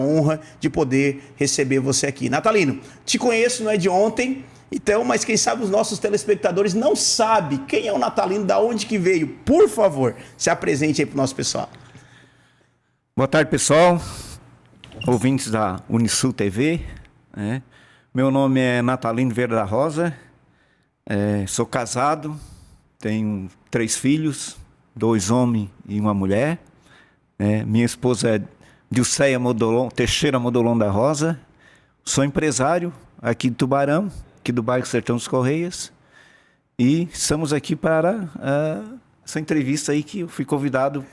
honra de poder receber você aqui. Natalino, te conheço, não é de ontem, então, mas quem sabe os nossos telespectadores não sabem quem é o Natalino, da onde que veio. Por favor, se apresente aí para o nosso pessoal. Boa tarde, pessoal, ouvintes da Unisul TV. Meu nome é Natalino Vieira da Rosa, sou casado, tenho 3 filhos, 2 homens e uma mulher. Minha esposa é Dilceia Teixeira Modolon da Rosa. Sou empresário aqui de Tubarão, aqui do bairro Sertão dos Correias. E estamos aqui para essa entrevista aí que eu fui convidado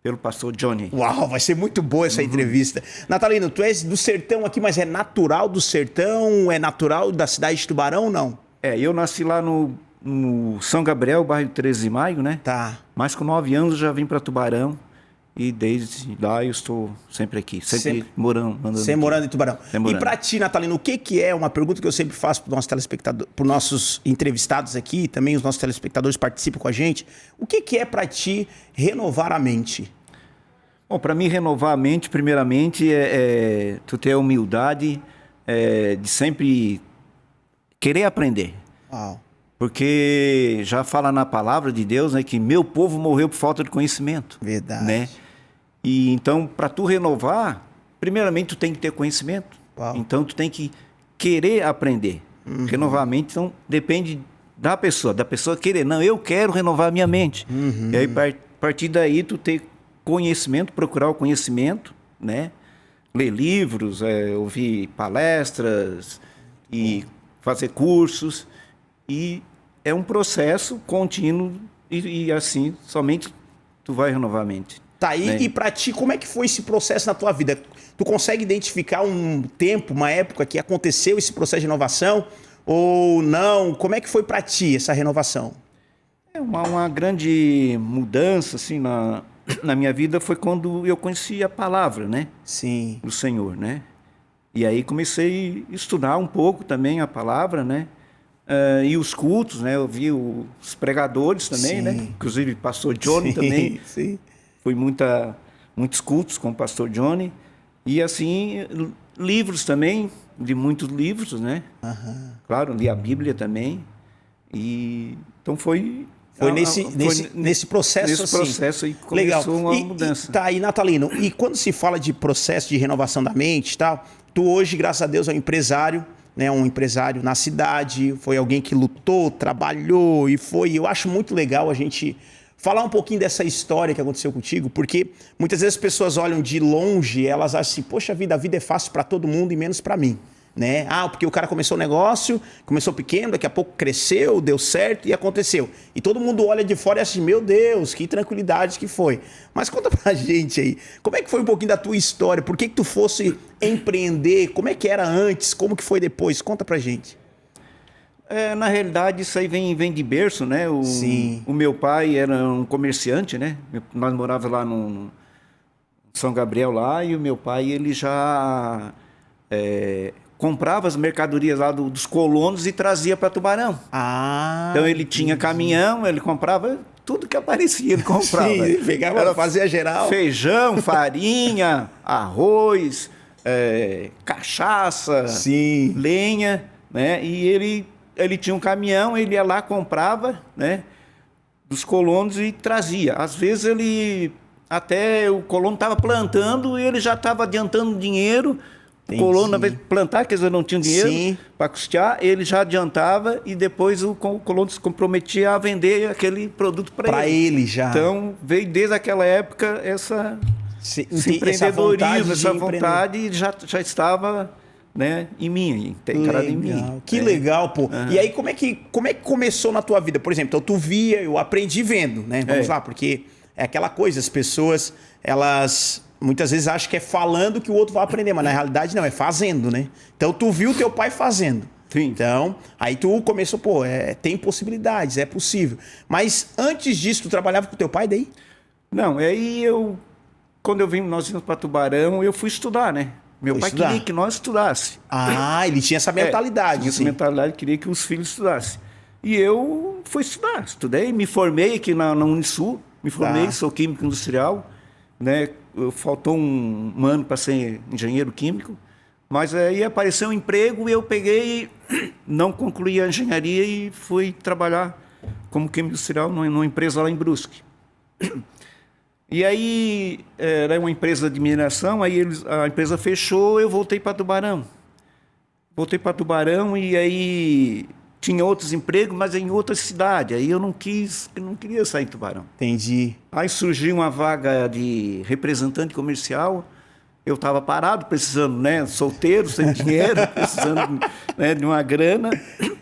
pelo pastor Johnny. Uau, vai ser muito boa essa entrevista. Natalino, tu és do sertão aqui, mas é natural do sertão? É natural da cidade de Tubarão ou não? Eu nasci lá no São Gabriel, bairro 13 de Maio, né? Tá. Mas com 9 anos já vim para Tubarão. E desde lá eu estou sempre aqui, sempre morando em Tubarão. E para ti, Natalino, o que é uma pergunta que eu sempre faço para os nossos telespectadores, para os nossos entrevistados aqui, também os nossos telespectadores participam com a gente. O que é para ti renovar a mente? Bom, para mim renovar a mente, primeiramente, tu ter a humildade de sempre querer aprender. Uau. Porque já fala na palavra de Deus, né, que meu povo morreu por falta de conhecimento. Verdade. Né? E então, para tu renovar, primeiramente tu tem que ter conhecimento. Uau. Então tu tem que querer aprender. Renovar a mente, então depende da pessoa querer. Não, eu quero renovar a minha mente. E aí, a partir daí, tu ter conhecimento, procurar o conhecimento, né? Ler livros, ouvir palestras e fazer cursos. E é um processo contínuo e assim, somente tu vai renovar a mente. Tá, e pra ti, como é que foi esse processo na tua vida? Tu consegue identificar um tempo, uma época que aconteceu esse processo de renovação? Ou não? Como é que foi pra ti essa renovação? Uma grande mudança, assim, na minha vida foi quando eu conheci a palavra, né? Sim. Do Senhor, né? E aí comecei a estudar um pouco também a palavra, né? E os cultos, né? Eu vi os pregadores também, sim, né? Inclusive pastor Johnny também. Sim. Fui muitos cultos com o pastor Johnny. E assim, livros também, li muitos livros, né? Claro, li a Bíblia também. E então foi nesse processo nesse assim. Processo aí começou uma mudança. Tá aí, Natalino. E quando se fala de processo de renovação da mente e tal, tu hoje, graças a Deus, é um empresário, né, um empresário na cidade, foi alguém que lutou, trabalhou e foi. Eu acho muito legal a gente falar um pouquinho dessa história que aconteceu contigo, porque muitas vezes as pessoas olham de longe, elas acham assim, poxa vida, a vida é fácil para todo mundo e menos para mim. Né? Porque o cara começou o negócio, começou pequeno, daqui a pouco cresceu, deu certo e aconteceu. E todo mundo olha de fora e acha assim, meu Deus, que tranquilidade que foi. Mas conta pra gente aí, como é que foi um pouquinho da tua história? Por que tu fosse empreender? Como é que era antes? Como que foi depois? Conta pra gente. Na realidade, isso aí vem de berço, né? Sim. O meu pai era um comerciante, né? Nós morávamos lá no São Gabriel lá e o meu pai, ele já comprava as mercadorias lá dos colonos e trazia para Tubarão. Então ele tinha caminhão, ele comprava tudo que aparecia, ele comprava. Sim, pegava, fazia geral. Feijão, farinha, arroz, cachaça, sim, lenha, né? E ele tinha um caminhão, ele ia lá, comprava, né, dos colonos e trazia. Às vezes até o colono estava plantando e ele já estava adiantando dinheiro. O colono, ao invés de plantar, quer dizer, não tinha dinheiro para custear, ele já adiantava e depois o colono se comprometia a vender aquele produto para ele. Ele já. Então, veio desde aquela época esse empreendedorismo, essa vontade já estava, né, em mim, encarado em mim. Que legal, pô. E aí, como é que começou na tua vida? Por exemplo, então tu via, eu aprendi vendo, né? Vamos lá, porque é aquela coisa, as pessoas, elas muitas vezes acham que é falando que o outro vai aprender, mas na realidade não, é fazendo, né? Então tu viu teu pai fazendo. Sim. Então, aí tu começou, tem possibilidades, é possível. Mas antes disso, tu trabalhava com teu pai daí? Não, aí quando nós vimos para Tubarão, eu fui estudar, né? Meu pai queria que nós estudássemos. Ele tinha essa mentalidade. Tinha essa mentalidade, queria que os filhos estudassem. E eu fui estudar, estudei, me formei aqui na Unisul, sou químico industrial, né? faltou um ano para ser engenheiro químico, mas aí apareceu um emprego e eu peguei, não concluí a engenharia e fui trabalhar como químico industrial numa empresa lá em Brusque. E aí, era uma empresa de mineração, aí a empresa fechou, eu voltei para Tubarão. Voltei para Tubarão e aí tinha outros empregos, mas em outra cidade. Aí eu não queria sair de Tubarão. Entendi. Aí surgiu uma vaga de representante comercial. Eu estava parado, precisando, né, solteiro, sem dinheiro, precisando, né, de uma grana.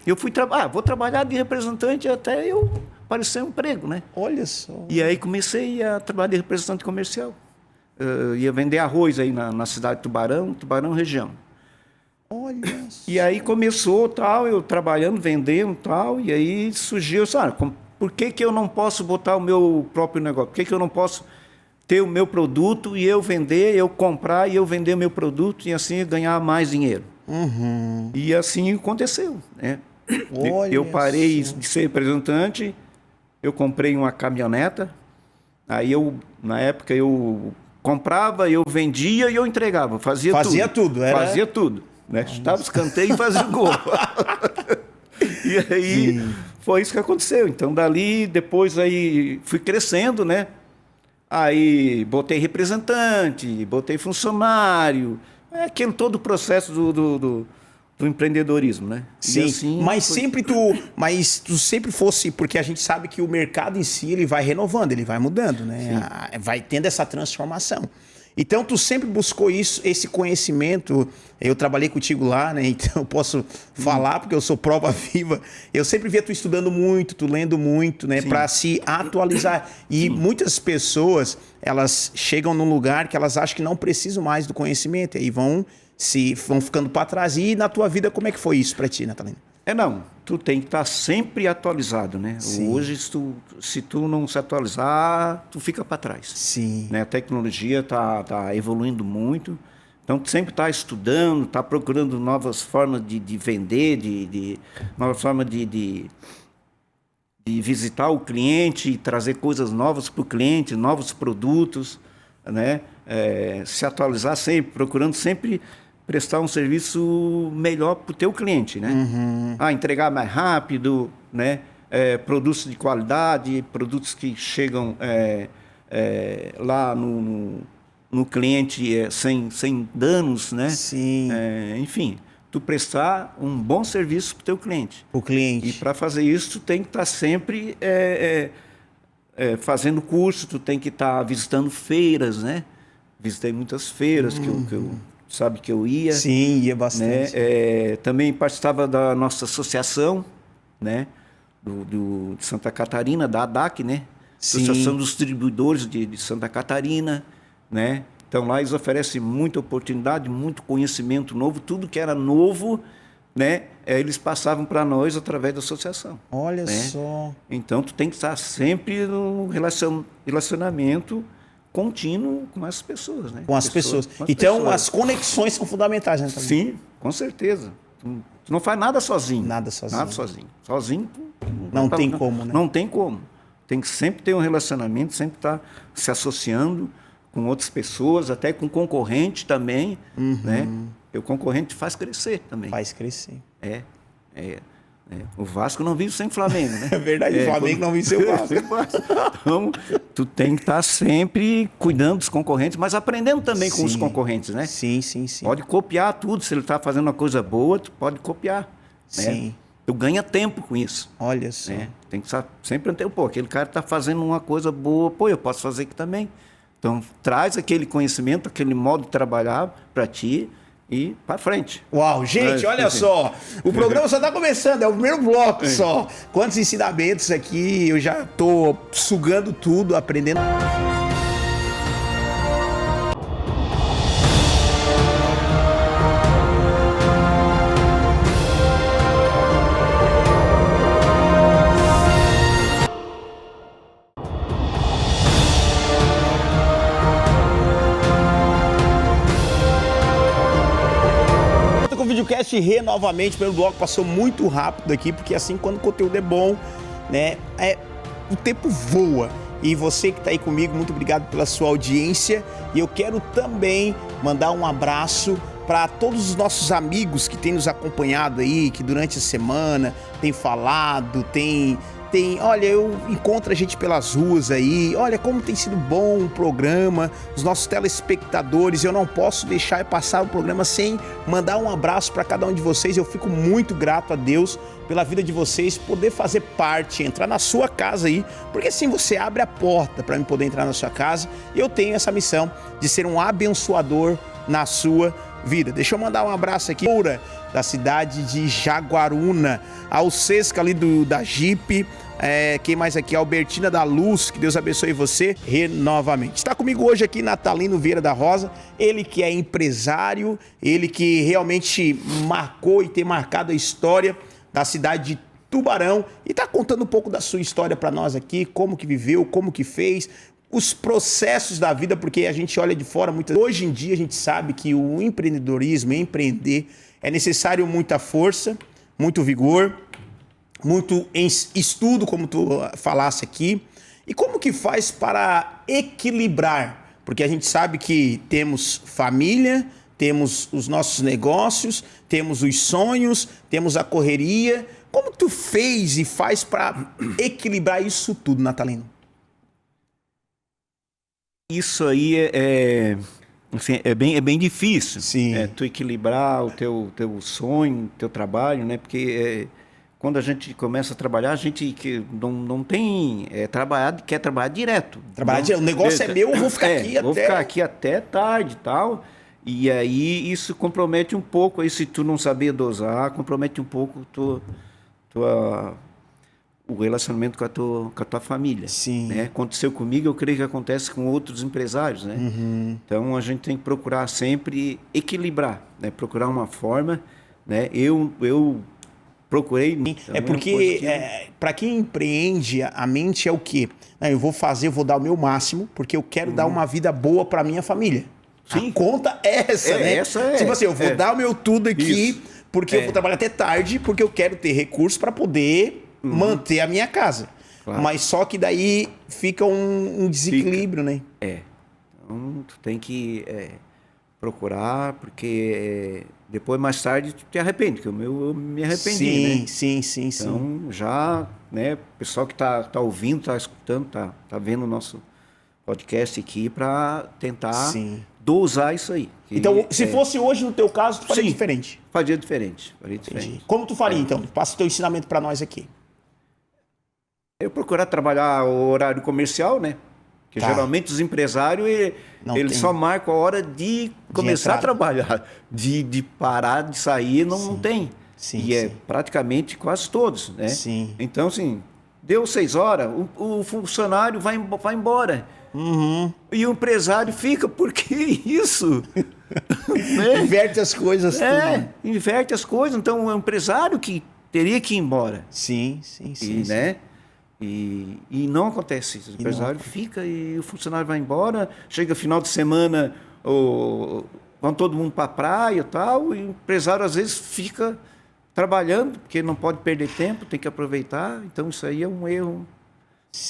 Eu fui vou trabalhar de representante até eu aparecer um emprego, né? Olha só. E aí comecei a trabalhar de representante comercial. Ia vender arroz aí na cidade de Tubarão região. Olha só. E aí começou tal, eu trabalhando, vendendo tal, e aí surgiu, por que eu não posso botar o meu próprio negócio? Por que eu não posso ter o meu produto e eu vender, eu comprar e eu vender o meu produto e assim ganhar mais dinheiro? Uhum. E assim aconteceu, né? Olha Eu parei só. de ser representante, eu comprei uma caminhoneta, aí na época eu comprava, eu vendia e eu entregava, fazia tudo. Fazia tudo, né? Chutava os canteiros e fazia o gol. E aí foi isso que aconteceu. Então dali, depois aí fui crescendo, né? Aí botei representante, botei funcionário, aquele todo o processo do empreendedorismo, né? Sim, e assim, mas tu sempre fosse, porque a gente sabe que o mercado em si, ele vai renovando, ele vai mudando, né? Vai tendo essa transformação. Então, tu sempre buscou isso, esse conhecimento. Eu trabalhei contigo lá, né? Então, eu posso falar, porque eu sou prova viva. Eu sempre via tu estudando muito, tu lendo muito, né? Para se atualizar. E muitas pessoas, elas chegam num lugar que elas acham que não precisam mais do conhecimento. E aí vão ficando para trás. E na tua vida, como é que foi isso para ti, Natalino? Não, tu tem que estar sempre atualizado, né? Sim. Hoje, se tu não se atualizar, tu fica para trás. Sim. Né? A tecnologia tá evoluindo muito, então tu sempre está estudando, está procurando novas formas de vender, novas formas de visitar o cliente e trazer coisas novas para o cliente, novos produtos, né? Se atualizar sempre, procurando sempre prestar um serviço melhor para o teu cliente, né? Entregar mais rápido, né? Produtos de qualidade, produtos que chegam lá no cliente sem danos, né? Sim. Enfim, tu prestar um bom serviço para o teu cliente. O cliente. E para fazer isso, tu tem que estar sempre fazendo curso, tu tem que estar visitando feiras, né? Visitei muitas feiras que eu sabe que eu ia. Sim, ia bastante. Né? Também participava da nossa associação, né? De Santa Catarina, da ADAC, né? Sim. Associação dos Distribuidores de Santa Catarina, né? Então lá eles oferecem muita oportunidade, muito conhecimento novo, tudo que era novo, né? Eles passavam para nós através da associação. Olha né? só. Então tu tem que estar sempre no relacionamento contínuo com as pessoas, né? Com as pessoas. Então, as conexões são fundamentais, né? Sim, com certeza. Tu não faz nada sozinho. Nada sozinho. Sozinho não tem como, né? Não tem como. Tem que sempre ter um relacionamento, sempre estar se associando com outras pessoas, até com concorrente também, né? Porque o concorrente faz crescer também. Faz crescer. O Vasco não vive sem Flamengo, né? É verdade, o Flamengo não vive sem o Vasco. Então, tu tem que estar sempre cuidando dos concorrentes, mas aprendendo também com os concorrentes, né? Sim. Pode copiar tudo. Se ele está fazendo uma coisa boa, tu pode copiar. Sim. Né? Tu ganha tempo com isso. Olha só. Né? Tem que sempre ter, aquele cara está fazendo uma coisa boa, eu posso fazer aqui também. Então, traz aquele conhecimento, aquele modo de trabalhar para ti, e para frente. Uau, gente, olha só. O programa só está começando, é o primeiro bloco só. Quantos ensinamentos aqui, eu já tô sugando tudo, aprendendo. Videocast novamente pelo bloco, passou muito rápido aqui, porque assim, quando o conteúdo é bom, né, o tempo voa. E você que está aí comigo, muito obrigado pela sua audiência. E eu quero também mandar um abraço para todos os nossos amigos que têm nos acompanhado aí, que durante a semana têm falado, olha, eu encontro a gente pelas ruas aí, olha como tem sido bom o programa, os nossos telespectadores, eu não posso deixar passar o programa sem mandar um abraço para cada um de vocês. Eu fico muito grato a Deus pela vida de vocês, poder fazer parte, entrar na sua casa aí, porque assim você abre a porta para mim poder entrar na sua casa, e eu tenho essa missão de ser um abençoador na sua vida. Deixa eu mandar um abraço aqui da cidade de Jaguaruna, ao Sesca ali da Jeep, quem mais aqui? Albertina da Luz, que Deus abençoe você novamente. Está comigo hoje aqui Natalino Vieira da Rosa, ele que é empresário, ele que realmente marcou e tem marcado a história da cidade de Tubarão, e está contando um pouco da sua história para nós aqui, como que viveu, como que fez, os processos da vida, porque a gente olha de fora hoje em dia a gente sabe que o empreendedorismo, empreender, é necessário muita força, muito vigor, muito estudo, como tu falasse aqui. E como que faz para equilibrar? Porque a gente sabe que temos família, temos os nossos negócios, temos os sonhos, temos a correria. Como tu fez e faz para equilibrar isso tudo, Natalino? Isso aí assim, é bem difícil. Sim. Tu equilibrar o teu sonho, o teu trabalho, né? Porque quando a gente começa a trabalhar, a gente que não tem quer trabalhar direto. O negócio é meu, eu vou ficar aqui vou ficar aqui até tarde e tal. E aí isso compromete um pouco, aí se tu não saber dosar, compromete um pouco o relacionamento com a tua família. Sim. Né? Aconteceu comigo, eu creio que acontece com outros empresários, né? Uhum. Então a gente tem que procurar sempre equilibrar, né? Procurar uma forma, né? Eu procurei. Porque para quem empreende, a mente é o quê? Eu vou dar o meu máximo, porque eu quero dar uma vida boa para minha família. Sim. A conta é essa, né? Tipo assim, eu vou dar o meu tudo aqui, isso. Porque eu vou trabalhar até tarde, porque eu quero ter recursos para poder manter a minha casa. Claro. Mas só que daí fica um desequilíbrio, né? Então, tu tem que procurar, porque depois, mais tarde, tu te arrepende, que eu me arrependi, né? Sim. Então, já, né, o pessoal que tá ouvindo, tá escutando, tá vendo o nosso podcast aqui para tentar dosar isso aí. Então, se fosse hoje no teu caso, tu faria diferente? Faria diferente. Como tu faria, então? Passa o teu ensinamento para nós aqui. Eu procurar trabalhar o horário comercial, né? Porque geralmente os empresários, eles só marcam a hora de começar a trabalhar. De parar, de sair, não tem. É praticamente quase todos, né? Sim. Então, assim, deu 6 horas, o funcionário vai embora. Uhum. E o empresário fica, por que isso? Né? Inverte as coisas. Inverte as coisas. Então, o empresário que teria que ir embora. Sim. Né? E não acontece isso. O empresário fica e o funcionário vai embora. Chega final de semana, vão todo mundo para a praia e tal. E o empresário, às vezes, fica trabalhando, porque não pode perder tempo, tem que aproveitar. Então, isso aí é um erro,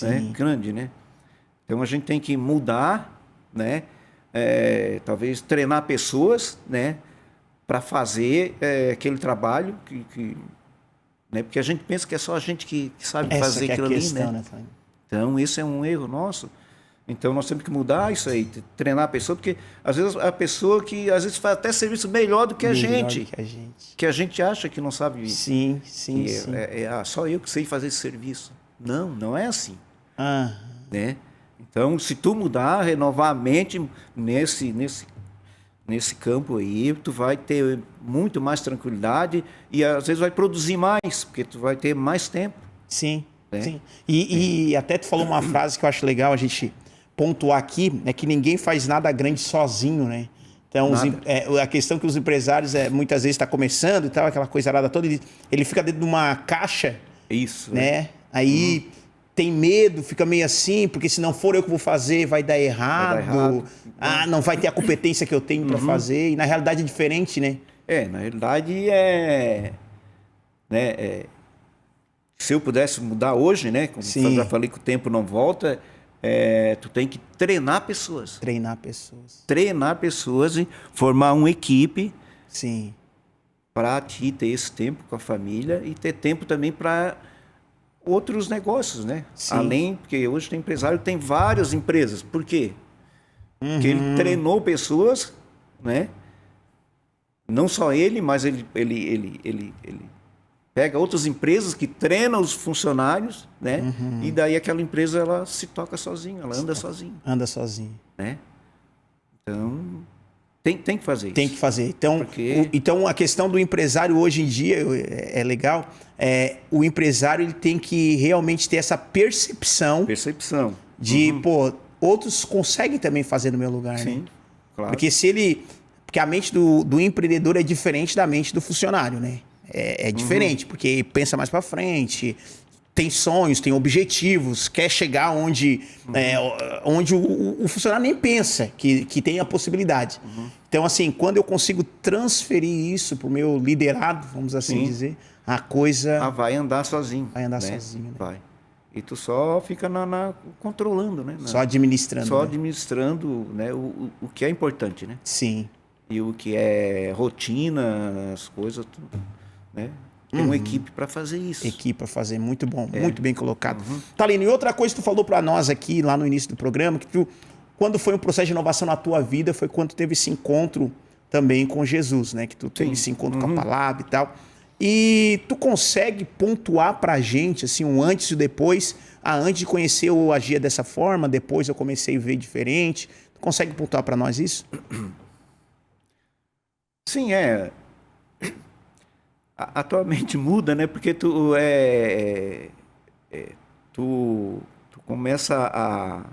né, grande, né? Então, a gente tem que mudar, né? Talvez treinar pessoas, né? Para fazer aquele trabalho né? Porque a gente pensa que é só a gente que sabe fazer aquilo ali, né? Então, esse é um erro nosso. Então, nós temos que mudar isso aí, treinar a pessoa, porque às vezes a pessoa que às vezes faz até serviço melhor do que a gente. Que a gente acha que não sabe. Sim. Só eu que sei fazer esse serviço. Não é assim. Né? Então, se tu mudar, renovar a mente nesse campo aí, tu vai ter muito mais tranquilidade e às vezes vai produzir mais, porque tu vai ter mais tempo. Sim. E até tu falou uma frase que eu acho legal a gente pontuar aqui, é que ninguém faz nada grande sozinho, né? Então, a questão que os empresários muitas vezes está começando e tal, aquela coisa arada toda, ele fica dentro de uma caixa. Isso. Né? Aí tem medo, fica meio assim, porque se não for eu que vou fazer, vai dar errado. Não vai ter a competência que eu tenho para fazer. E na realidade é diferente, né? Na realidade se eu pudesse mudar hoje, né? Como eu já falei que o tempo não volta, tu tem que treinar pessoas. Treinar pessoas. Treinar pessoas e formar uma equipe Sim. para ti ter esse tempo com a família e ter tempo também para outros negócios, né? Sim. Além, porque hoje tem empresário que tem várias empresas. Por quê? Porque ele treinou pessoas, né? Não só ele, mas ele pega outras empresas que treinam os funcionários, né? E daí aquela empresa ela se toca sozinha, ela anda sozinha, Anda sozinho. né? Então tem que fazer Tem isso. que fazer. Então, Porque- então a questão do empresário hoje em dia é legal. O empresário ele tem que realmente ter essa percepção Percepção. de, pô, outros conseguem também fazer no meu lugar, né? Sim, claro. Porque a mente do empreendedor é diferente da mente do funcionário, né? É diferente, porque pensa mais para frente, tem sonhos, tem objetivos, quer chegar onde o funcionário nem pensa que tem a possibilidade. Então, assim, quando eu consigo transferir isso para o meu liderado, vamos assim dizer, a coisa Vai andar sozinho. vai andar né? sozinho, né? Vai. E tu só fica controlando, né? Só administrando. Só né? administrando, né? O que é importante, né? Sim. E o que é rotina, as coisas, tudo, né? Tem uma equipe para fazer isso. Equipe para fazer, muito bom, muito bem colocado. Talino, e outra coisa que tu falou para nós aqui, lá no início do programa, que tu, quando foi um processo de inovação na tua vida, foi quando tu teve esse encontro também com Jesus, né? Que tu teve esse encontro com a palavra e tal. E tu consegue pontuar pra gente, assim, um antes e o depois? Antes de conhecer eu agia dessa forma, depois eu comecei a ver diferente. Tu consegue pontuar para nós isso? Sim, atualmente muda, né? Porque tu começa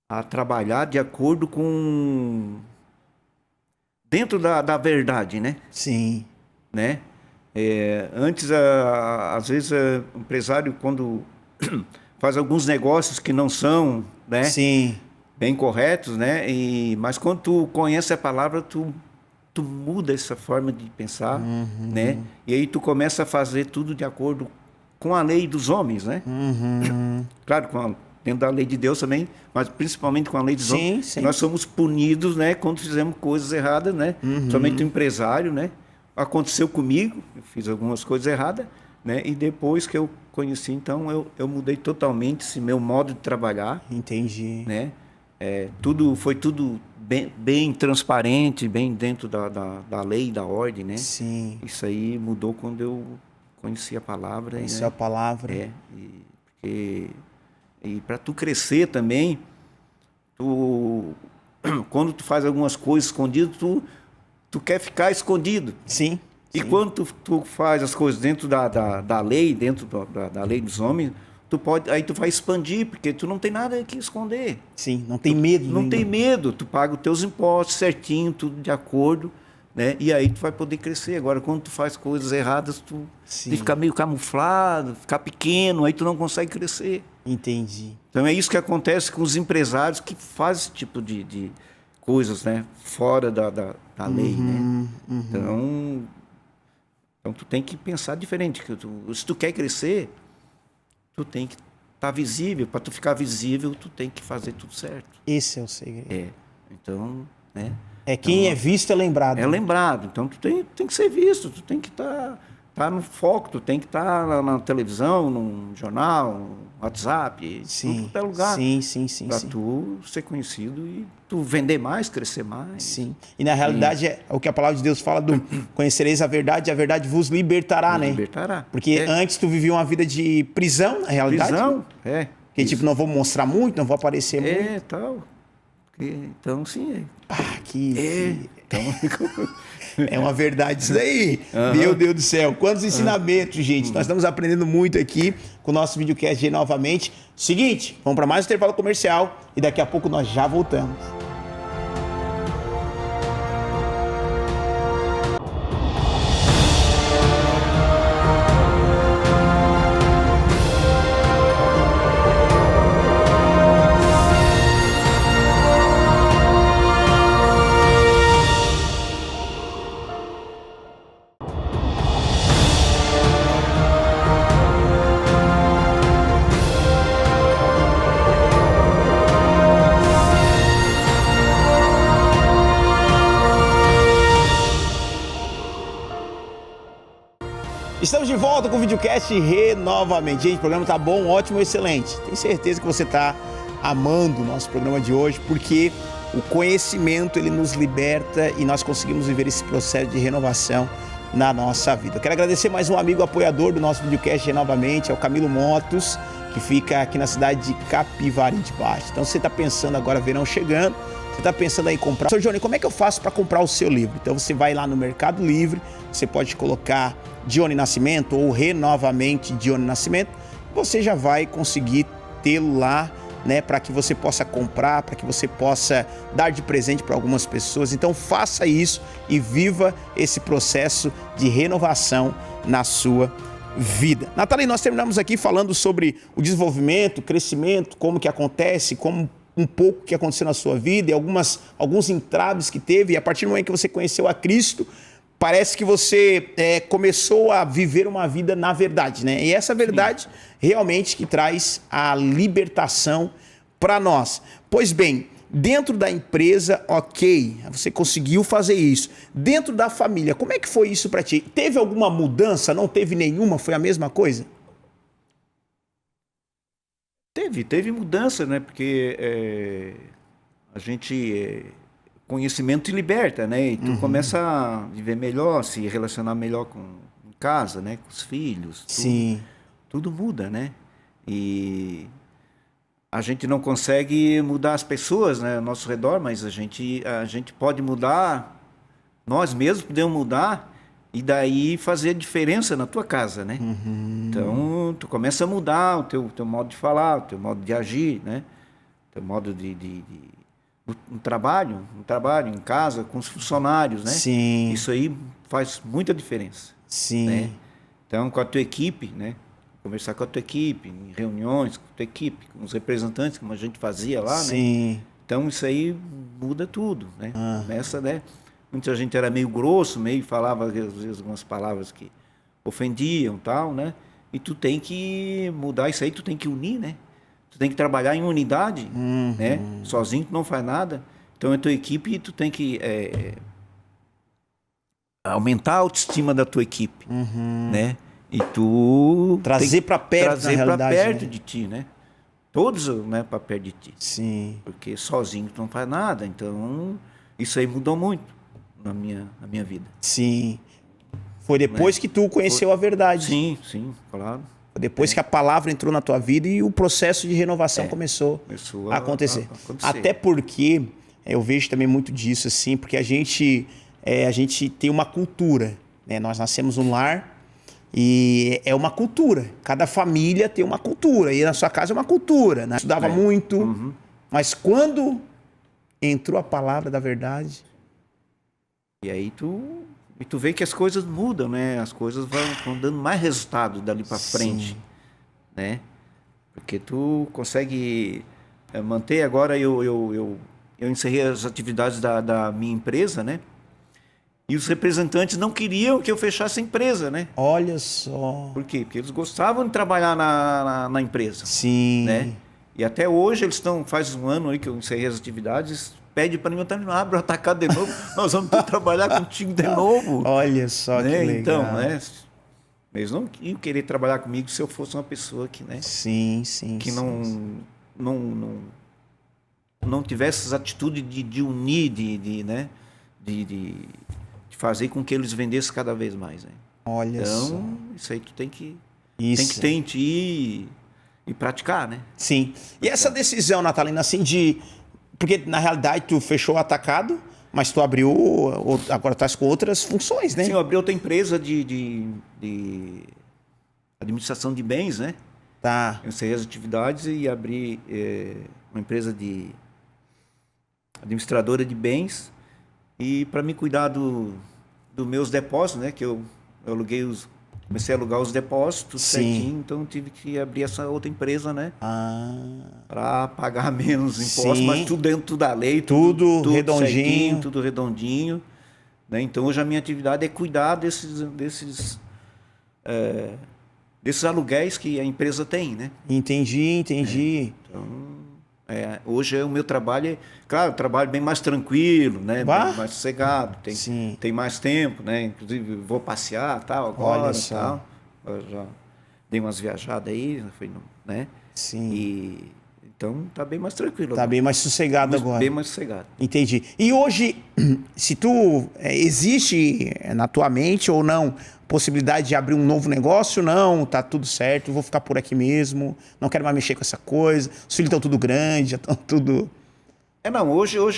a trabalhar de acordo com dentro da verdade, né? Sim. Né? Antes, às vezes, o empresário, quando faz alguns negócios que não são, né, Sim. bem corretos, né? Mas quando tu conhece a palavra, tu muda essa forma de pensar, né? E aí tu começa a fazer tudo de acordo com a lei dos homens, né? Claro, dentro da lei de Deus também, mas principalmente com a lei dos homens. Sim. Nós somos punidos, né? Quando fizemos coisas erradas, né? Somente o empresário, né? Aconteceu comigo, eu fiz algumas coisas erradas, né? E depois que eu conheci, então, eu mudei totalmente esse meu modo de trabalhar, Entendi. né? Foi tudo bem transparente, bem dentro da lei, da ordem, né? Sim. Isso aí mudou quando eu conheci a palavra. Conheceu né? a palavra. E para tu crescer também, quando tu faz algumas coisas escondidas, tu quer ficar escondido. Sim. E quando tu faz as coisas dentro da lei, dentro da lei dos homens, aí tu vai expandir, porque tu não tem nada que esconder. Sim, não tem medo. Não ainda. tem medo, tu paga os teus impostos certinho, tudo de acordo, né? E aí tu vai poder crescer. Agora, quando tu faz coisas erradas, tu fica meio camuflado, fica pequeno, aí tu não consegue crescer. Entendi. Então é isso que acontece com os empresários que fazem esse tipo de coisas, né? Fora da lei, né? Então tu tem que pensar diferente. Se tu quer crescer, tu tem que estar visível. Para tu ficar visível, tu tem que fazer tudo certo. Esse é o segredo. Então, né? Quem é visto é lembrado. É lembrado. Então tu tem que ser visto, tu tem que estar no foco, tu tem que estar na televisão, no jornal, no WhatsApp, Sim. tudo é lugar. Sim. Para tu ser conhecido e tu vender mais, crescer mais. Sim. E na realidade é o que a palavra de Deus fala do conhecereis a verdade vos libertará, né? Libertará. Porque antes tu vivia uma vida de prisão, na realidade. Prisão, Que tipo, não vou mostrar muito, não vou aparecer muito. Tal. Então, sim, Então, é uma verdade isso daí. Meu Deus do céu. Quantos ensinamentos, gente. Nós estamos aprendendo muito aqui com o nosso videocast novamente. Seguinte, vamos para mais um intervalo comercial e daqui a pouco nós já voltamos. Estamos de volta com o videocast Renovamente. Gente, o programa tá bom, ótimo, excelente. Tenho certeza que você tá amando o nosso programa de hoje, porque o conhecimento, ele nos liberta e nós conseguimos viver esse processo de renovação na nossa vida. Eu quero agradecer mais um amigo apoiador do nosso videocast Renovamente, é o Camilo Motos, que fica aqui na cidade de Capivari de Baixo. Então, você tá pensando agora, verão chegando, você está pensando aí em comprar. Sr. Johnny, como é que eu faço para comprar o seu livro? Então você vai lá no Mercado Livre, você pode colocar Johnny Nascimento ou Renovamente Johnny Nascimento, você já vai conseguir tê-lo lá, né, para que você possa comprar, para que você possa dar de presente para algumas pessoas. Então faça isso e viva esse processo de renovação na sua vida. Nathalie, nós terminamos aqui falando sobre o desenvolvimento, o crescimento, como que acontece, como um pouco que aconteceu na sua vida e alguns entraves que teve, e a partir do momento que você conheceu a Cristo, parece que você começou a viver uma vida na verdade, né? E essa verdade realmente que traz a libertação para nós. Pois bem, dentro da empresa, ok, você conseguiu fazer isso. Dentro da família, como é que foi isso para ti? Teve alguma mudança? Não teve nenhuma? Foi a mesma coisa? Teve mudança, né? Porque a gente... conhecimento te liberta, né? E tu começa a viver melhor, se relacionar melhor em casa, né? Com os filhos. Sim. Tudo muda, né? E a gente não consegue mudar as pessoas, né, ao nosso redor, mas a gente pode mudar, nós mesmos podemos mudar e daí fazer a diferença na tua casa, né? Então, tu começa a mudar o teu modo de falar, o teu modo de agir, né? O teu modo no trabalho, em casa, com os funcionários, né? Sim. Isso aí faz muita diferença. Sim. Né? Então, com a tua equipe, né? Conversar com a tua equipe, em reuniões com a tua equipe, com os representantes, como a gente fazia lá, Sim. né? Então, isso aí muda tudo, né? Começa, né? Muita gente era meio grosso, meio falava, às vezes, algumas palavras que ofendiam e tal, né? E tu tem que mudar isso aí, tu tem que unir, né? Tu tem que trabalhar em unidade, né? Sozinho tu não faz nada. Então, a tua equipe, tu tem que aumentar a autoestima da tua equipe, né? E tu... Trazer para perto, trazer na para realidade, perto né? de ti, né? Todos, né, para perto de ti. Sim. Porque sozinho tu não faz nada. Então, isso aí mudou muito na minha vida. Sim. Foi depois que tu conheceu a verdade. Sim, claro. Depois que a palavra entrou na tua vida e o processo de renovação começou a acontecer. Até porque eu vejo também muito disso, assim, porque a gente tem uma cultura, né? Nós nascemos num lar e é uma cultura. Cada família tem uma cultura. E na sua casa é uma cultura, né? Estudava muito, mas quando entrou a palavra da verdade... E aí tu vê que as coisas mudam, né? As coisas vão dando mais resultado dali para frente, né? Porque tu consegue manter. Agora eu encerrei as atividades da minha empresa, né? E os representantes não queriam que eu fechasse a empresa, né? Olha só. Por quê? Porque eles gostavam de trabalhar na empresa. Sim. Né? E até hoje eles faz um ano aí que eu encerrei as atividades, pede para mim, abre o atacado de novo, nós vamos trabalhar contigo de novo. Olha só, né? Que legal. Então, né? Eles não iam querer trabalhar comigo se eu fosse uma pessoa que, né? Sim. Que não tivesse essa atitude de unir, né? De fazer com que eles vendessem cada vez mais, né? Olha então, só. Isso aí tu tem que ter em ti e praticar, né? Sim. E essa decisão, Natalina, assim, porque na realidade tu fechou o atacado, mas tu abriu, agora estás com outras funções, né? Sim, eu abri outra empresa de administração de bens, né? Tá. Eu encerrei as atividades e abri uma empresa de administradora de bens e para me cuidar dos meus depósitos, né? Que eu comecei a alugar os depósitos certinho, então tive que abrir essa outra empresa, né? Para pagar menos impostos, mas tudo dentro da lei, tudo redondinho, certinho, tudo redondinho, né? Então hoje a minha atividade é cuidar desses aluguéis que a empresa tem, né? Entendi. Então hoje o meu trabalho claro, trabalho bem mais tranquilo, né? Bem mais sossegado, tem mais tempo, né? Inclusive vou passear, tal, agora, tal. já dei umas viajadas aí, né? Sim. Então tá bem mais tranquilo. Tá bem mais sossegado agora. Bem mais sossegado. Entendi. E hoje, se tu existe na tua mente ou não possibilidade de abrir um novo negócio, não, tá tudo certo, vou ficar por aqui mesmo, não quero mais mexer com essa coisa, os filhos estão tudo grandes, já estão tudo... Não, hoje eu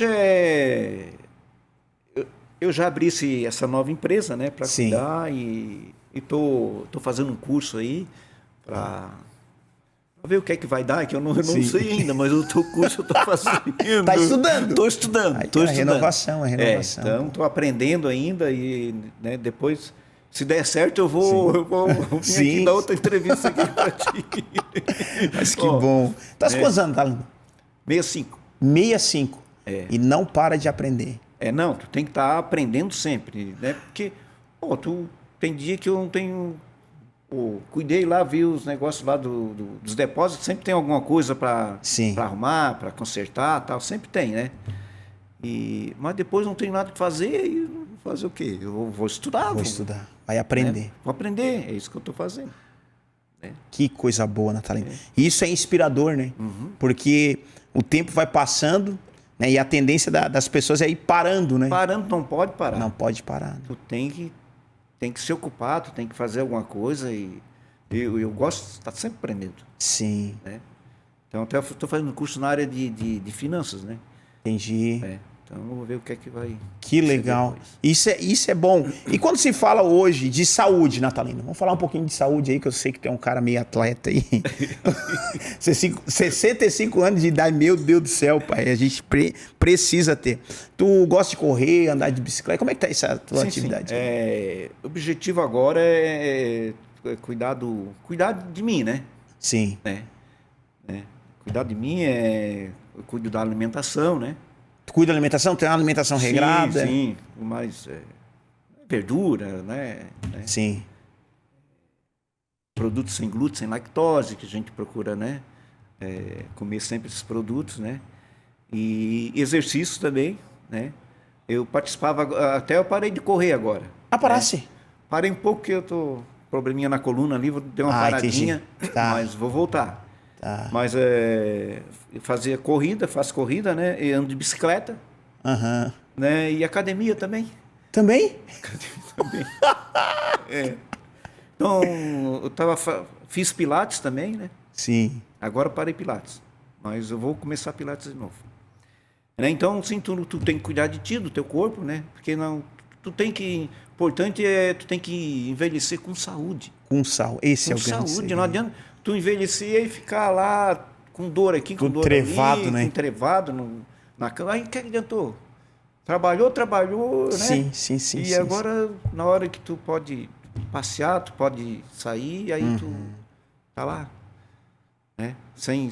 já abri essa nova empresa, né, para cuidar e tô fazendo um curso aí para ver o que é que vai dar, que eu não sei ainda, mas o curso eu tô fazendo. Tá estudando? Tô estudando. A renovação. Então, tô aprendendo ainda e, né, depois, se der certo, eu vou vir aqui dar outra entrevista aqui para ti. Mas que bom. Tá quantos anos, Talino? 65. 65. E não para de aprender. Não, tu tem que estar aprendendo sempre, né? Porque, tem dia que eu não tenho... cuidei lá, vi os negócios lá dos depósitos, sempre tem alguma coisa para arrumar, para consertar, tal, sempre tem, né? Mas depois não tem nada que fazer e fazer o quê? Eu vou estudar. Vou estudar, vai aprender. Né? Vou aprender, é isso que eu estou fazendo. Né? Que coisa boa, Natalino. Isso é inspirador, né? Porque o tempo vai passando, né? E a tendência das pessoas é ir parando, né? Parando não pode parar. Não pode parar. Tu tem que se ocupar, tu tem que fazer alguma coisa e eu gosto de estar sempre aprendendo. Sim. Né? Então, até estou fazendo curso na área de finanças, né? Entendi. Então, vamos ver o que é que vai... Que legal. Isso é bom. E quando se fala hoje de saúde, Natalino, vamos falar um pouquinho de saúde aí, que eu sei que tem um cara meio atleta aí. 65 anos de idade, meu Deus do céu, pai. A gente precisa ter. Tu gosta de correr, andar de bicicleta? Como é que tá essa tua atividade? O objetivo agora é cuidar de mim, né? Sim. Cuidar de mim eu cuido da alimentação, né? Tu cuida da alimentação? Tem uma alimentação regrada? Sim, mais verdura, né? Sim. Produtos sem glúten, sem lactose, que a gente procura, né? Comer sempre esses produtos, né? E exercício também, né? Eu participava, até eu parei de correr agora. Parasse? Né? Parei um pouco porque eu tô probleminha na coluna ali, vou dar uma paradinha, mas vou voltar. Tá. Mas eu fazia corrida, faço corrida, né? E ando de bicicleta. Né? E academia também. Também? Academia também. Então, fiz pilates também, né? Sim. Agora parei pilates. Mas eu vou começar pilates de novo. Né? Então, sim, tu tem que cuidar de ti, do teu corpo, né? Porque importante tu tem que envelhecer com saúde. Com saúde. Esse é o grande saúde. segredo. Não adianta tu envelhecer e ficar lá com dor aqui, com dor trevado, ali, né? com trevado na cama. Aí o que adiantou? Trabalhou, né? Sim. E agora, na hora que tu pode passear, tu pode sair, aí tu tá lá, né? Sem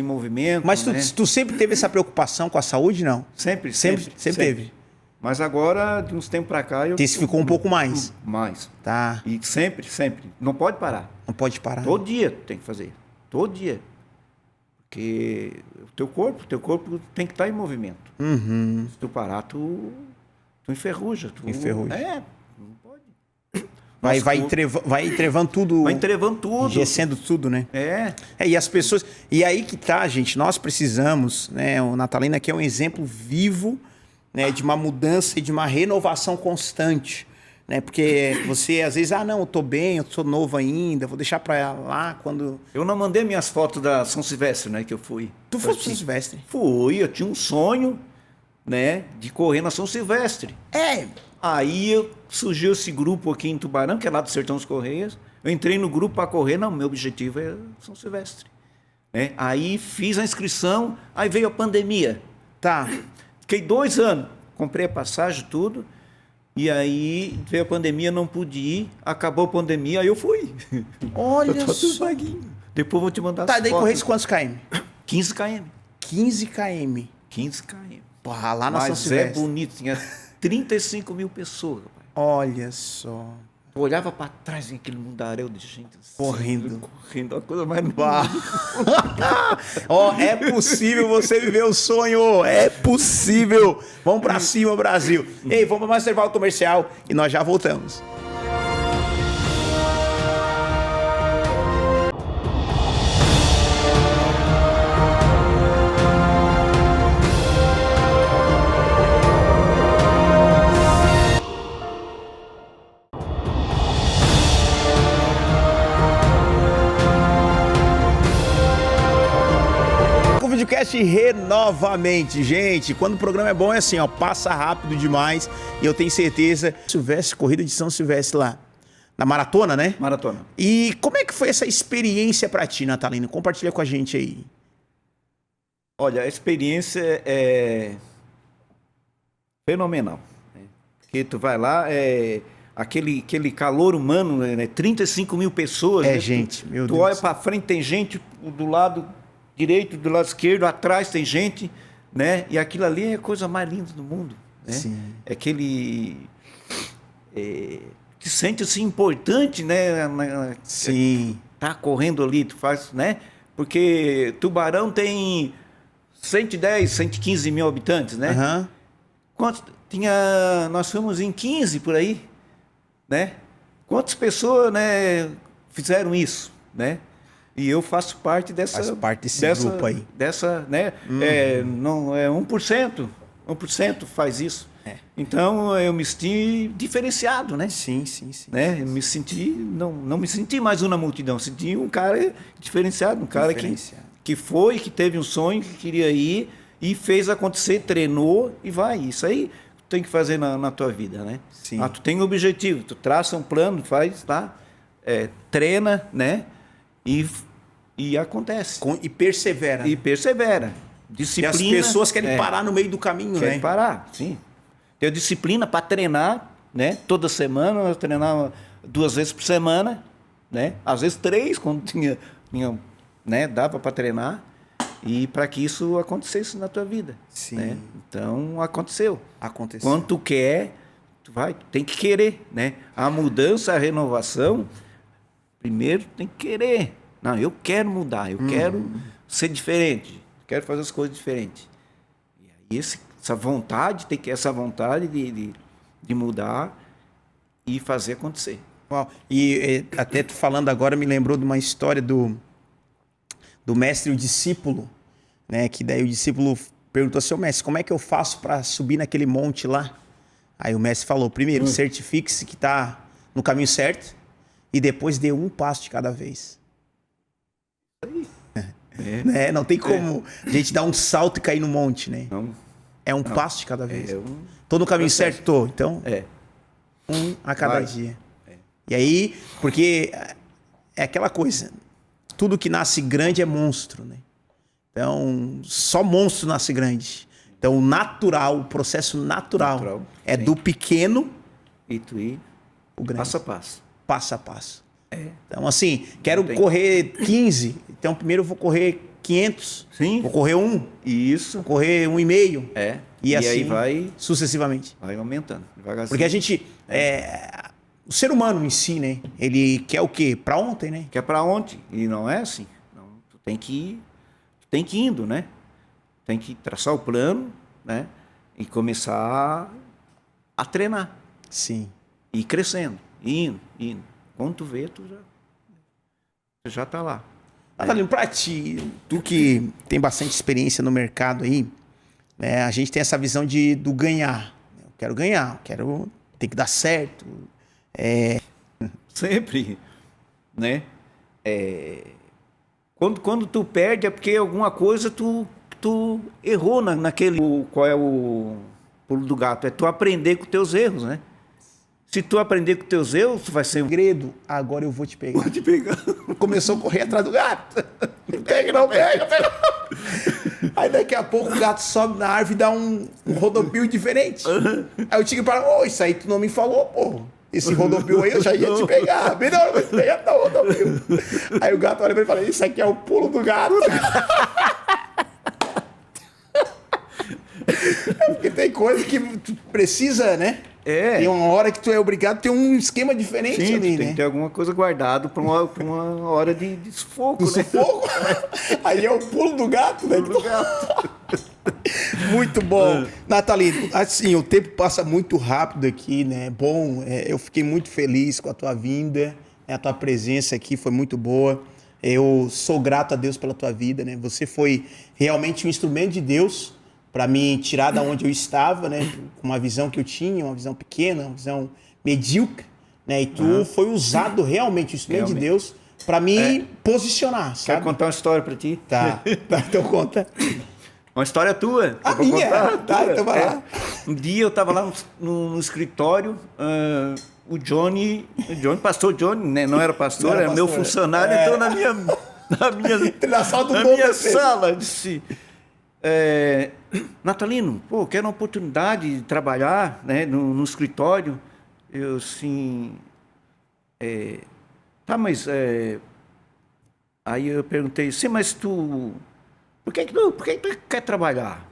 movimento. Mas né? tu sempre teve essa preocupação com a saúde, não? Sempre teve. Mas agora, de uns tempos para cá... Intensificou um pouco mais. Mais. Tá. E sempre. Não pode parar. Não pode parar. Todo dia tem que fazer. Todo dia. Porque o teu corpo tem que estar em movimento. Se tu parar, tu enferruja. Enferruja. Não pode. Vai entrevando tudo. Vai entrevando tudo. Enrijecendo tudo, né? E as pessoas... E aí que tá, gente. Nós precisamos, né? O Natalino aqui é um exemplo vivo, né, de uma mudança e de uma renovação constante, né? Porque você às vezes, não, eu tô bem, eu sou novo ainda, vou deixar para lá quando... Eu não mandei minhas fotos da São Silvestre, né, que eu fui. Tu foi para São Silvestre? Fui, eu tinha um sonho, né, de correr na São Silvestre. Aí surgiu esse grupo aqui em Tubarão, que é lá do Sertão dos Correias. Eu entrei no grupo para correr, meu objetivo é São Silvestre. Né? Aí fiz a inscrição, aí veio a pandemia. Tá. Fiquei 2 anos, comprei a passagem, tudo, e aí veio a pandemia, não pude ir, acabou a pandemia, aí eu fui. Olha só. Depois eu vou te mandar as fotos. Daí corresse quantos km? 15 km. 15 km. 15 km. Porra, lá na São Silvestre. Mas bonito, tinha 35 mil pessoas. Rapaz. Olha só. Eu olhava para trás em aquele mundaréu de gente. Correndo. A coisa mais... É possível você viver o sonho. É possível. Vamos para cima, Brasil. Ei, vamos para mais intervalo comercial e nós já voltamos. podcast Renovamente. Gente, quando o programa é bom é assim, ó, passa rápido demais. E eu tenho certeza, Silvestre, corrida de São Silvestre lá, na maratona, né? Maratona. E como é que foi essa experiência pra ti, Natalino? Compartilha com a gente aí. Olha, a experiência é fenomenal, né? Porque tu vai lá, aquele calor humano, né? 35 mil pessoas. É, né? gente, meu Tu Deus. olha para frente, tem gente do lado direito, do lado esquerdo, atrás tem gente, né? E aquilo ali é a coisa mais linda do mundo, né? Sim. É aquele... te sente assim importante, né? Sim. Tá correndo ali, tu faz, né? Porque Tubarão tem 110, 115 mil habitantes, né? Aham. Nós fomos em 15 por aí, né? Quantas pessoas, né, fizeram isso, né? E eu faço parte dessa... Faz parte desse grupo aí. Dessa, né? Não, 1%. 1% faz isso. É. Então, eu me senti diferenciado, né? Sim. Né? Eu me senti... Não me senti mais um na multidão. Senti um cara diferenciado. Um cara que foi, que teve um sonho, que queria ir e fez acontecer, treinou e vai. Isso aí tu tem que fazer na tua vida, né? Sim. Tu tem um objetivo, tu traça um plano, faz, tá? Treina, né? E acontece. E persevera. E Né? persevera. E Disciplina. as pessoas querem parar no meio do caminho, Querem né? parar, sim. Ter disciplina para treinar, né? Toda semana, eu treinava 2 vezes por semana, né? Às vezes 3, quando tinha né? Dava para treinar. E para que isso acontecesse na tua vida. Sim. Né? Então, aconteceu. Aconteceu. Quando tu quer, tu tem que querer, né? A mudança, a renovação, primeiro tem que querer. Não, eu quero mudar, eu quero ser diferente, quero fazer as coisas diferentes. E aí essa vontade, tem que essa vontade de mudar e fazer acontecer. Uau. E até tu falando agora me lembrou de uma história do mestre e o discípulo, né? Que daí o discípulo perguntou assim, mestre, como é que eu faço para subir naquele monte lá? Aí o mestre falou, primeiro, certifique-se que está no caminho certo e depois dê um passo de cada vez. Né? Não tem como a gente dar um salto e cair no monte, né? Não, É um passo de cada vez. um Tô no caminho processo. certo? Tô. Então, um a cada Vai. dia. E aí, porque é aquela coisa, tudo que nasce grande é monstro, né? Então, só monstro nasce grande. Então, o processo natural é sim. do pequeno E tu ir o grande. passo a passo. Passo a passo. Então, assim, quero correr 15, então primeiro eu vou correr 500, Sim. vou correr 1, Isso. vou correr 1,5. E assim, aí vai sucessivamente. aumentando, devagarzinho. Porque a gente, o ser humano em si, né? Ele quer o quê? Pra ontem, né? Que é para onde? E não é assim. Não, tu tem que ir indo, né? Tem que traçar o plano, né? E começar a treinar. Sim. E ir crescendo, indo. Quando tu vê, tu já tá lá. Natalino, pra ti, tu que tem bastante experiência no mercado aí, né? A gente tem essa visão do ganhar. Eu quero ganhar, tem que dar certo. Sempre, né? Quando tu perde é porque alguma coisa tu errou naquele... Qual é o pulo do gato? É tu aprender com teus erros, né? Se tu aprender com teus erros, tu vai ser um... Segredo, agora eu vou te pegar. Vou te pegar. Começou a correr atrás do gato. Pega, não pega. Aí daqui a pouco o gato sobe na árvore e dá um rodopio diferente. Aí o tigre fala, isso aí tu não me falou, pô. Esse rodopio aí eu já ia te pegar. Bem na hora que eu ia dar o rodopio. Aí o gato olha pra ele e fala, isso aqui é o pulo do gato. Porque tem coisa que tu precisa, né? Tem uma hora que tu é obrigado a ter um esquema diferente. Sim, ali, tem né? que ter alguma coisa guardada para uma hora de sufoco, Do né? sufoco. Aí é o pulo do gato, né? Pulo do gato. Muito bom. Natalino, assim, o tempo passa muito rápido aqui, né? Bom, eu fiquei muito feliz com a tua vinda, né? A tua presença aqui foi muito boa. Eu sou grato a Deus pela tua vida, né? Você foi realmente um instrumento de Deus para me tirar da onde eu estava, né? Com uma visão que eu tinha, uma visão pequena, uma visão medíocre, né? E tu foi usado realmente, o instrumento de Deus, para me posicionar, sabe? Quero contar uma história para ti. Tá, então conta. Uma história tua. A eu vou minha? contar, Tá, tua. então vai lá. Um dia eu estava lá no escritório, o Johnny, pastor Johnny, né? Não era pastor, Não era era meu pastor, funcionário, entrou na minha Na sala do na dono minha da empresa. sala, disse, Natalino, pô, quero uma oportunidade de trabalhar, né, no escritório. Eu assim, tá, mas aí eu perguntei, sim, mas por que tu quer trabalhar?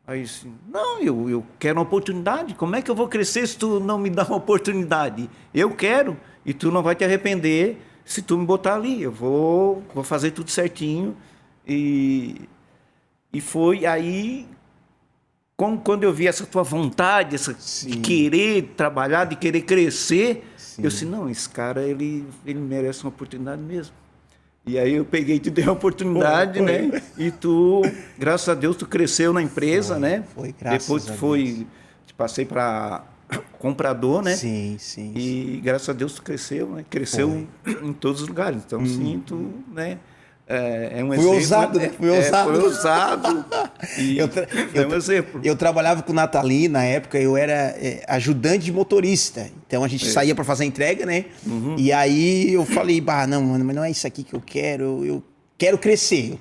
Aí assim, não, eu quero uma oportunidade. Como é que eu vou crescer se tu não me dá uma oportunidade? Eu quero, e tu não vai te arrepender se tu me botar ali. Eu vou fazer tudo certinho. E foi aí, quando eu vi essa tua vontade, de querer trabalhar, de querer crescer, eu disse, não, esse cara, ele merece uma oportunidade mesmo. E aí eu peguei e te dei a oportunidade, né? E tu, graças a Deus, tu cresceu na empresa, né? Foi, graças Depois a tu te passei para comprador, né? Sim, sim. E graças a Deus tu cresceu, né? Cresceu em todos os lugares. Então, sim, tu, né? É um Fui exemplo. ousado, né? Fui ousado. Foi ousado. E é um exemplo. Eu trabalhava com o Natalino na época, eu era ajudante de motorista. Então a gente saía para fazer a entrega, né? E aí eu falei, não, mano, mas não é isso aqui que eu quero. Eu quero crescer,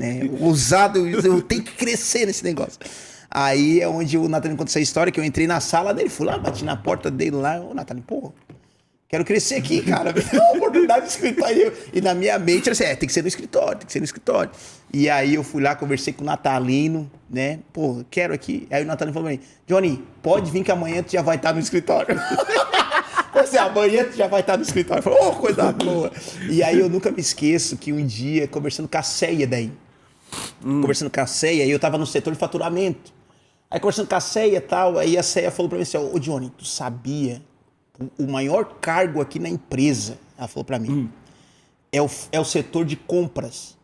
né? Ousado, eu tenho que crescer nesse negócio. Aí é onde o Natalino conta essa história, que eu entrei na sala dele, fui lá, bati na porta dele lá, ô Natalino, pô, quero crescer aqui, cara. Me dá uma oportunidade de escritório. E na minha mente, eu disse, tem que ser no escritório, E aí eu fui lá, conversei com o Natalino, né? Pô, quero aqui. Aí o Natalino falou pra mim, Johnny, pode vir que amanhã tu já vai estar no escritório. Amanhã tu já vai estar no escritório. Eu falei, coisa boa. E aí eu nunca me esqueço que um dia, conversando com a Ceia daí, eu tava no setor de faturamento. Aí conversando com a Ceia e tal, aí a Ceia falou pra mim assim, ô Johnny, tu sabia... O maior cargo aqui na empresa, ela falou pra mim, é o setor de compras.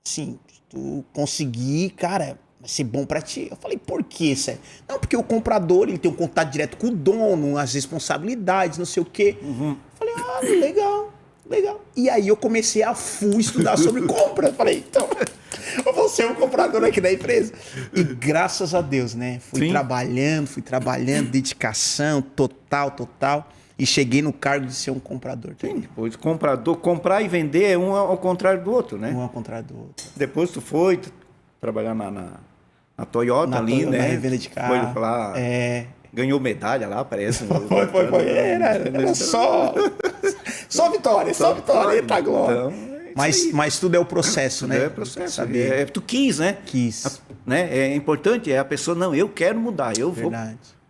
Sim, se tu conseguir, cara, vai ser bom pra ti. Eu falei, por quê, Sérgio? Não, porque o comprador, ele tem um contato direto com o dono, as responsabilidades, não sei o quê. Eu falei, legal. E aí eu comecei a estudar sobre compras. Falei, então, eu vou ser um comprador aqui da empresa. E graças a Deus, né? Fui trabalhando, dedicação total. E cheguei no cargo de ser um comprador. Sim, depois comprar e vender é um ao contrário do outro, né? Um ao contrário do outro. Depois tu foi trabalhar na Toyota ali, né? Na revenda de carro. Foi lá, ganhou medalha lá, parece. Foi. Era só vitória, eita glória. Então, mas tudo é o processo, né? É o processo. Tu quis, né? Né? É importante, a pessoa, não, eu quero mudar, eu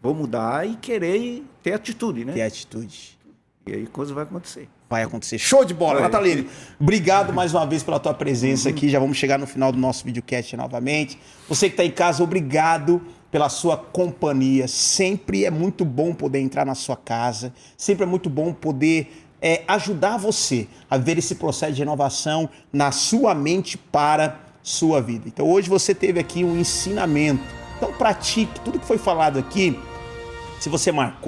vou mudar e querer ter atitude, né? Ter atitude. E aí a coisa vai acontecer. Vai acontecer. Show de bola, Natalino. Obrigado mais uma vez pela tua presença aqui. Já vamos chegar no final do nosso videocast novamente. Você que está em casa, obrigado pela sua companhia. Sempre é muito bom poder entrar na sua casa. Sempre é muito bom poder ajudar você a ver esse processo de renovação na sua mente para sua vida. Então hoje você teve aqui um ensinamento. Então pratique tudo que foi falado aqui. Se você marcou,